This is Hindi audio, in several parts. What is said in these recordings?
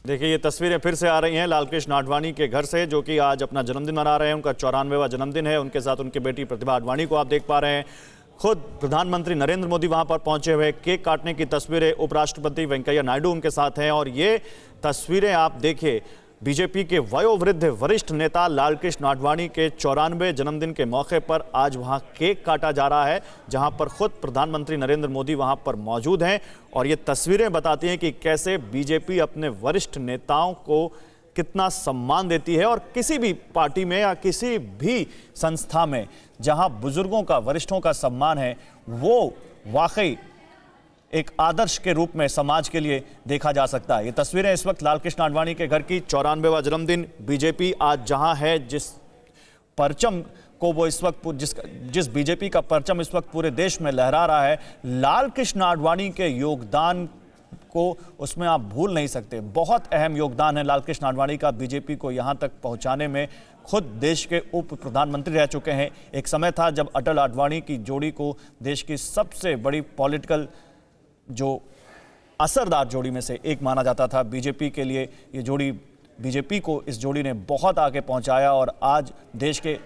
देखिए, ये तस्वीरें फिर से आ रही हैं लालकृष्ण आडवाणी के घर से, जो कि आज अपना जन्मदिन मना रहे हैं। उनका 94वां जन्मदिन है। उनके साथ उनकी बेटी प्रतिभा आडवाणी को आप देख पा रहे हैं। खुद प्रधानमंत्री नरेंद्र मोदी वहां पर पहुंचे हुए, केक काटने की तस्वीरें उपराष्ट्रपति वेंकैया नायडू उनके साथ हैं। और ये तस्वीरें आप देखिए, बीजेपी के वयोवृद्ध वरिष्ठ नेता लालकृष्ण आडवाणी के 94वें जन्मदिन के मौके पर आज वहां केक काटा जा रहा है, जहां पर खुद प्रधानमंत्री नरेंद्र मोदी वहां पर मौजूद हैं। और ये तस्वीरें बताती हैं कि कैसे बीजेपी अपने वरिष्ठ नेताओं को कितना सम्मान देती है। और किसी भी पार्टी में या किसी भी संस्था में जहां बुजुर्गों का, वरिष्ठों का सम्मान है, वो वाकई एक आदर्श के रूप में समाज के लिए देखा जा सकता है। ये तस्वीरें इस वक्त लालकृष्ण आडवाणी के घर की, 94वां जन्मदिन। बीजेपी आज जहां है, जिस परचम को वो इस वक्त जिस बीजेपी का परचम इस वक्त पूरे देश में लहरा रहा है, लालकृष्ण आडवाणी के योगदान को उसमें आप भूल नहीं सकते। बहुत अहम योगदान है लालकृष्ण आडवाणी का बीजेपी को यहां तक पहुंचाने में। खुद देश के उप प्रधानमंत्री रह चुके हैं। एक समय था जब अटल आडवाणी की जोड़ी को देश की सबसे बड़ी पॉलिटिकल जो असरदार जोड़ी में से एक माना जाता था। बीजेपी के लिए ये जोड़ी, बीजेपी को इस जोड़ी ने बहुत आगे पहुंचाया। और आज देश के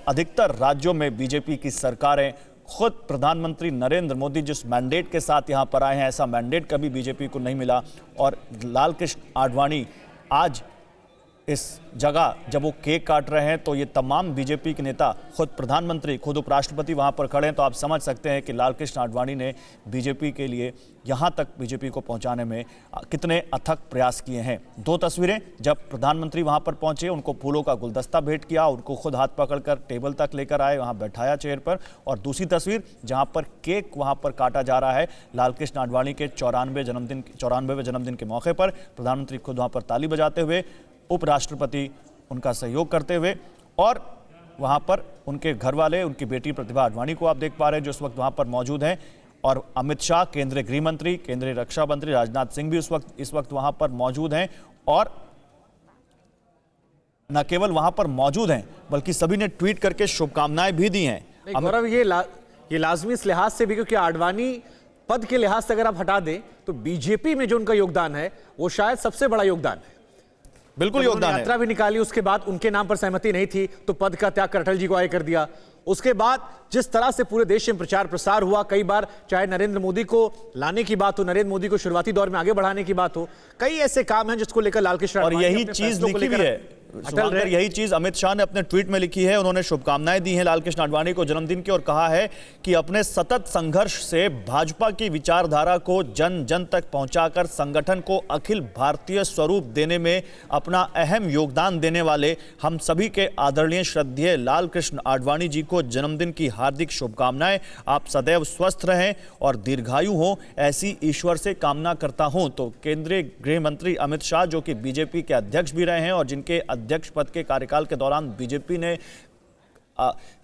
अधिकतर राज्यों में बीजेपी की सरकारें, खुद प्रधानमंत्री नरेंद्र मोदी जिस मैंडेट के साथ यहां पर आए हैं, ऐसा मैंडेट कभी बीजेपी को नहीं मिला। और लालकृष्ण आडवाणी आज इस जगह जब वो केक काट रहे हैं, तो ये तमाम बीजेपी के नेता, खुद प्रधानमंत्री, खुद उपराष्ट्रपति वहां पर खड़े हैं। तो आप समझ सकते हैं कि लालकृष्ण आडवाणी ने बीजेपी के लिए, यहां तक बीजेपी को पहुंचाने में कितने अथक प्रयास किए हैं। दो तस्वीरें, जब प्रधानमंत्री वहां पर पहुंचे, उनको फूलों का गुलदस्ता भेंट किया, उनको खुद हाथ पकड़कर टेबल तक लेकर आए, वहां बैठाया चेयर पर। और दूसरी तस्वीर जहां पर केक वहां पर काटा जा रहा है लालकृष्ण आडवाणी के 94वें जन्मदिन के मौके पर, प्रधानमंत्री खुद वहां पर ताली बजाते हुए, उपराष्ट्रपति उनका सहयोग करते हुए, और वहां पर उनके घर वाले, उनकी बेटी प्रतिभा आडवाणी को आप देख पा रहे हैं जो इस वक्त वहां पर मौजूद हैं। और अमित शाह, केंद्रीय गृह मंत्री, केंद्रीय रक्षा मंत्री राजनाथ सिंह भी इस वक्त वहां पर मौजूद हैं। और न केवल वहां पर मौजूद हैं, बल्कि सभी ने ट्वीट करके शुभकामनाएं भी दी हैं। गौरव, ये लाजमी इस लिहाज से भी, क्योंकि आडवाणी पद के लिहाज से अगर आप हटा दें तो बीजेपी में जो उनका योगदान है वो शायद सबसे बड़ा योगदान है। बिल्कुल योगदान है। यात्रा भी निकाली, उसके बाद उनके नाम पर सहमति नहीं थी तो पद का त्याग कर अटल जी को आगे कर दिया। उसके बाद जिस तरह से पूरे देश में प्रचार प्रसार हुआ, कई बार चाहे नरेंद्र मोदी को लाने की बात हो, नरेंद्र मोदी को शुरुआती दौर में आगे बढ़ाने की बात हो, कई ऐसे काम हैं जिसको लेकर लालकृष्ण और यही चीज लिखी भी है, यही चीज अमित शाह ने अपने ट्वीट में लिखी है। उन्होंने शुभकामनाएं दी हैं लालकृष्ण आडवाणी को जन्मदिन की, और कहा है कि अपने सतत संघर्ष से भाजपा की विचारधारा को जन जन तक पहुंचाकर संगठन को अखिल भारतीय स्वरूप देने में अपना अहम योगदान देने वाले हम सभी के आदरणीय श्रद्धेय लालकृष्ण आडवाणी जी को जन्मदिन की हार्दिक शुभकामनाएं। आप सदैव स्वस्थ रहें और दीर्घायु हो, ऐसी ईश्वर से कामना करता हूं। तो केंद्रीय गृह मंत्री अमित शाह, जो कि बीजेपी के अध्यक्ष भी रहे हैं और जिनके अध्यक्ष पद के कार्यकाल के दौरान बीजेपी ने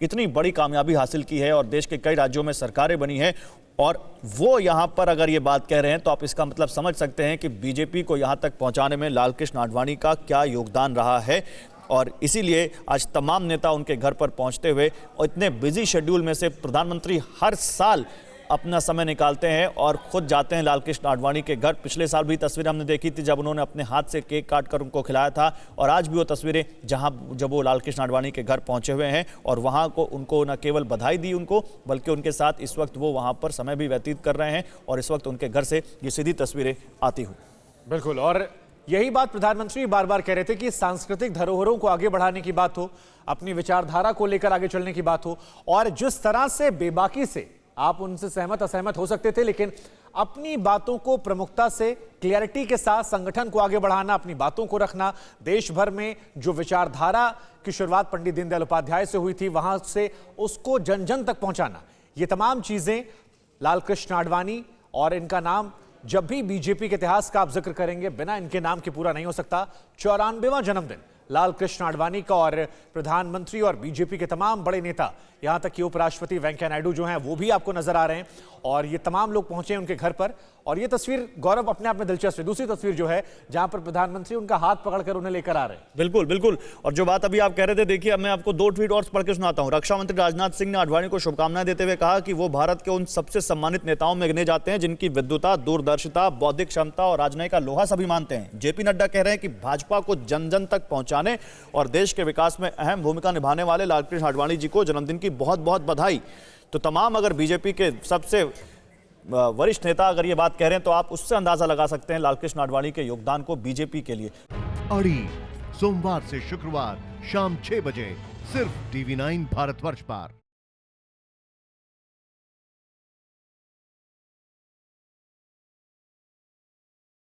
इतनी बड़ी कामयाबी हासिल की है और देश के कई राज्यों में सरकारें बनी हैं, और वो यहां पर अगर ये बात कह रहे हैं, तो आप इसका मतलब समझ सकते हैं कि बीजेपी को यहां तक पहुंचाने में लालकृष्ण आडवाणी का क्या योगदान रहा है। और इसीलिए आज तमाम नेता उनके घर पर पहुंचते हुए, और इतने बिजी शेड्यूल में से प्रधानमंत्री हर साल अपना समय निकालते हैं और खुद जाते हैं लालकृष्ण आडवाणी के घर। पिछले साल भी तस्वीरें हमने देखी थी जब उन्होंने अपने हाथ से केक काट कर उनको खिलाया था, और आज भी वो तस्वीरें जब वो लालकृष्ण आडवाणी के घर पहुंचे हुए हैं और वहां को उनको न केवल बधाई दी उनको, बल्कि उनके साथ इस वक्त वो वहां पर समय भी व्यतीत कर रहे हैं। और इस वक्त उनके घर से ये सीधी तस्वीरें आती हुई। बिल्कुल, और यही बात प्रधानमंत्री बार बार कह रहे थे कि सांस्कृतिक धरोहरों को आगे बढ़ाने की बात हो, अपनी विचारधारा को लेकर आगे चलने की बात हो, और जिस तरह से बेबाकी से आप उनसे सहमत असहमत हो सकते थे, लेकिन अपनी बातों को प्रमुखता से, क्लियरिटी के साथ संगठन को आगे बढ़ाना, अपनी बातों को रखना, देश भर में जो विचारधारा की शुरुआत पंडित दीनदयाल उपाध्याय से हुई थी, वहां से उसको जन जन तक पहुंचाना, ये तमाम चीजें लालकृष्ण आडवाणी, और इनका नाम जब भी बीजेपी के इतिहास का आप जिक्र करेंगे, बिना इनके नाम के पूरा नहीं हो सकता। 94वां जन्मदिन लालकृष्ण आडवाणी का, और प्रधानमंत्री और बीजेपी के तमाम बड़े नेता, यहां तक कि उपराष्ट्रपति वेंकैया नायडू जो हैं वो भी आपको नजर आ रहे हैं, और ये तमाम लोग पहुंचे उनके घर पर। और ये तस्वीर गौरव अपने आप में दिलचस्प है। दूसरी तस्वीर जो है जहां पर प्रधानमंत्री उनका हाथ पकड़कर उन्हें लेकर आ रहे हैं। बिल्कुल बिल्कुल। और जो बात अभी आप कह रहे थे, देखिए अब मैं आपको 2 ट्वीट और पढ़ के सुनाता हूं। रक्षा मंत्री राजनाथ सिंह ने आडवाणी को शुभकामनाएं देते हुए कहा कि वो भारत के उन सबसे सम्मानित नेताओं में गिने जाते हैं जिनकी विद्वता, दूरदर्शिता, बौद्धिक क्षमता और राजनयिक का लोहा सभी मानते हैं। जेपी नड्डा कह रहे हैं कि भाजपा को जन जन तक पहुंचाने और देश के विकास में अहम भूमिका निभाने वाले लालकृष्ण आडवाणी जी को जन्मदिन की बहुत बहुत बधाई। तो तमाम अगर बीजेपी के सबसे वरिष्ठ नेता अगर ये बात कह रहे हैं तो आप उससे अंदाजा लगा सकते हैं लालकृष्ण आडवाणी के योगदान को बीजेपी के लिए। अड़ी सोमवार से शुक्रवार शाम 6 बजे सिर्फ TV9 भारतवर्ष पर।